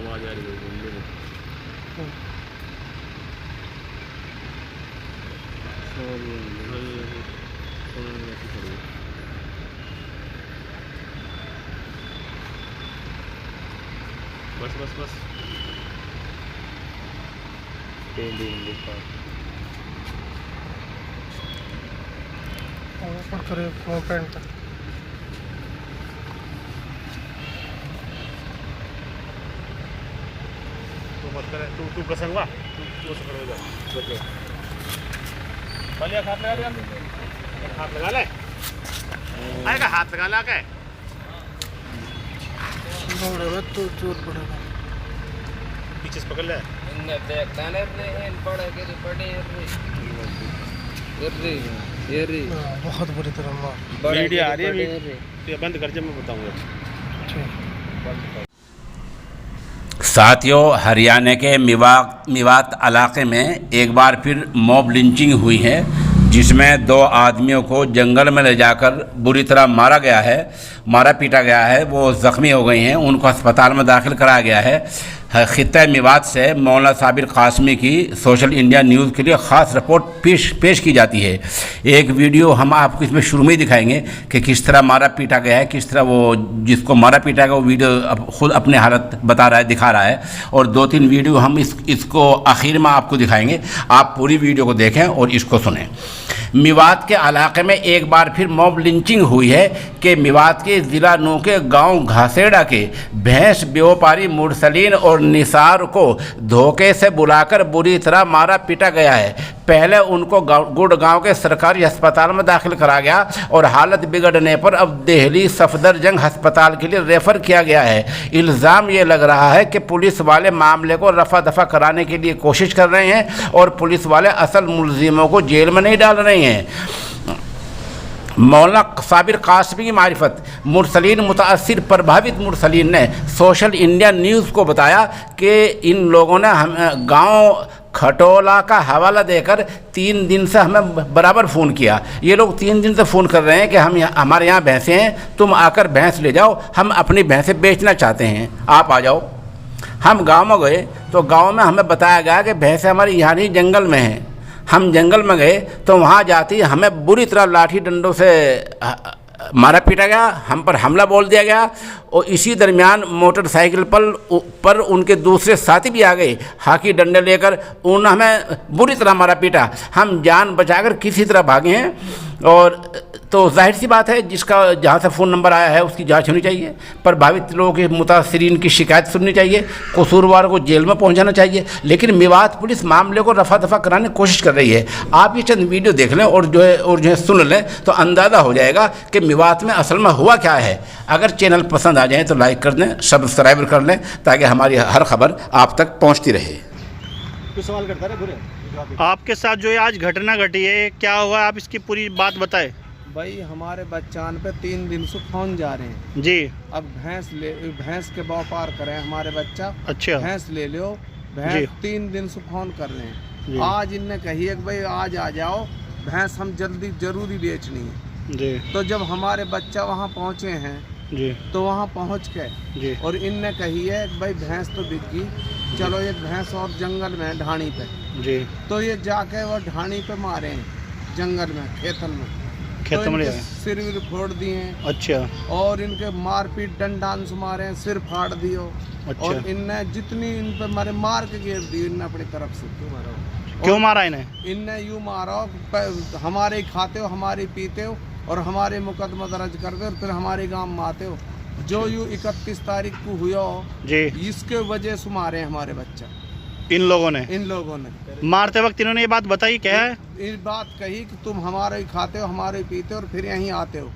आवाज आ रही है घूमने में। बस बस बस पैंट मत करे तू प्रसंग हुआ तू पकड़ जा हाथ लगा दे हाथ लगा ले आएगा हाथ लगा ला के तो चोट पड़ेगा पीछे से पकड़ ले इनने देखता ने इन पड़े के पड़े ये बहुत बुरी तरह मार वीडियो आ रही है ये बंद कर जब मैं बताऊंगा। साथियों, हरियाणा के मेवात इलाके में एक बार फिर मॉब लिंचिंग हुई है, जिसमें 2 आदमियों को जंगल में ले जाकर बुरी तरह मारा पीटा गया है। वो ज़ख्मी हो गए हैं, उनको अस्पताल में दाखिल कराया गया है। खित्ता मेवात से मौलाना साबिर कासमी की सोशल इंडिया न्यूज़ के लिए ख़ास रिपोर्ट पेश की जाती है। एक वीडियो हम आपको इसमें शुरू में ही दिखाएंगे कि किस तरह मारा पीटा गया है, किस तरह वो जिसको मारा पीटा गया वो वीडियो खुद अपने हालत दिखा रहा है। और 2-3 वीडियो हम इसको आखिर में आपको दिखाएंगे। आप पूरी वीडियो को देखें और इसको सुनें। मेवात के इलाके में एक बार फिर मॉब लिंचिंग हुई है कि मेवात के ज़िला नू के गांव घासेड़ा के भैंस व्यापारी मुरसलीन और निसार को धोखे से बुलाकर बुरी तरह मारा पीटा गया है। पहले उनको गुड़गांव के सरकारी अस्पताल में दाखिल करा गया और हालत बिगड़ने पर अब दिल्ली सफदरजंग अस्पताल के लिए रेफ़र किया गया है। इल्ज़ाम ये लग रहा है कि पुलिस वाले मामले को रफा दफा कराने के लिए कोशिश कर रहे हैं और पुलिस वाले असल मुलजिमों को जेल में नहीं डाल रहे हैं। मौलाना साबिर कासमी की मारिफत मुरसलीन मुतासिर प्रभावित मुरसलीन ने सोशल इंडिया न्यूज़ को बताया कि इन लोगों ने गांव खटोला का हवाला देकर 3 दिन से हमें बराबर फ़ोन किया। ये लोग 3 दिन से फ़ोन कर रहे हैं कि हमारे यहाँ भैंसें हैं, तुम आकर भैंस ले जाओ, हम अपनी भैंसें बेचना चाहते हैं, आप आ जाओ। हम गांव में गए तो गांव में हमें बताया गया कि भैंसें हमारी यहाँ ही जंगल में हैं। हम जंगल में गए तो वहाँ जाती हमें बुरी तरह लाठी डंडों से मारा पीटा गया, हम पर हमला बोल दिया गया। और इसी दरमियान मोटरसाइकिल पर उनके दूसरे साथी भी आ गए हाकी डंडे लेकर, उन्होंने हमें बुरी तरह मारा पीटा। हम जान बचाकर किसी तरह भागे हैं। और तो जाहिर सी बात है, जिसका जहाँ से फ़ोन नंबर आया है उसकी जांच होनी चाहिए, प्रभावित लोगों के मुतासिरीन की शिकायत सुननी चाहिए, कसूरवार को जेल में पहुँचाना चाहिए। लेकिन मेवात पुलिस मामले को रफा दफा कराने की कोशिश कर रही है। आप ये चंद वीडियो देख लें और जो है सुन लें तो अंदाज़ा हो जाएगा कि मेवात में असल में हुआ क्या है। अगर चैनल पसंद आ जाए तो लाइक कर दें, सब्सक्राइब कर लें, ताकि हमारी हर खबर आप तक पहुँचती रहे। सवाल करता है आपके साथ जो आज घटना घटी है, क्या हुआ, आप इसकी पूरी बात बताएं। भाई हमारे बच्चान पे 3 दिन से फोन जा रहे हैं जी। अब भैंस के व्यापार करें हमारे बच्चा, अच्छा भैंस ले लो, भैंस 3 दिन से फोन कर रहे हैं। आज इनने कही है कि भाई आज आ जाओ, भैंस हम जरूरी बेचनी है जी। तो जब हमारे बच्चा वहाँ पहुँचे हैं जी तो वहाँ पहुँच गए और इनने कही है कि भाई भैंस तो बिक गई, चलो एक भैंस और जंगल में ढाणी पे जी। तो ये जाके वो ढाणी पे मारे हैं जंगल में, खेतन में सिर विर फोड़ दिए। अच्छा। और इनके मारपीट डंडान से मारे, सिर फाड़ दियो। अच्छा। और इनने जितनी इन पे मार के घेर दी इनने अपनी तरफ से। क्यों मारा इन्हें? इनने यूँ मारा, हमारे खाते हो, हमारे पीते हो और हमारे मुकदमा दर्ज कर दे और फिर हमारे गांव में आते हो। जो यूँ 31 तारीख को हुआ जी, इसके वजह से मारे हमारे बच्चा इन लोगों ने मारते वक्त इन्होंने ये बात बताई क्या है? ये बात कही कि तुम हमारे खाते हो, हमारे पीते हो और फिर यहीं आते हो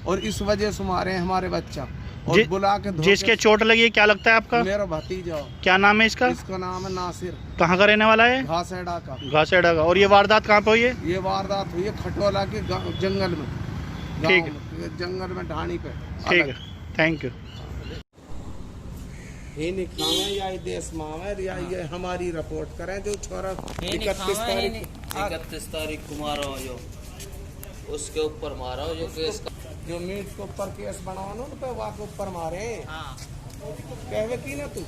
और इस वजह से मारे हमारे बच्चा। और बुला के जिसके चोट लगी है, क्या लगता है आपका? मेरा भतीजा। क्या नाम है इसका? इसका नाम है नासिर। कहाँ का रहने वाला है? घासेड़ा का। और ये वारदात कहाँ पे हुई है? ये वारदात हुई है खटोला के जंगल में। ठीक है, जंगल में ढाणी पे। ठीक है, थैंक यू। ही नहीं खावे या ये देश मावे या ये हमारी रिपोर्ट करें जो छोरा 31 तारीख को मारा हो जो उसके ऊपर मारा हो जो केस जो मीट के ऊपर केस बनाओ ना पे वहाँ के ऊपर मारे कहवे की ना तू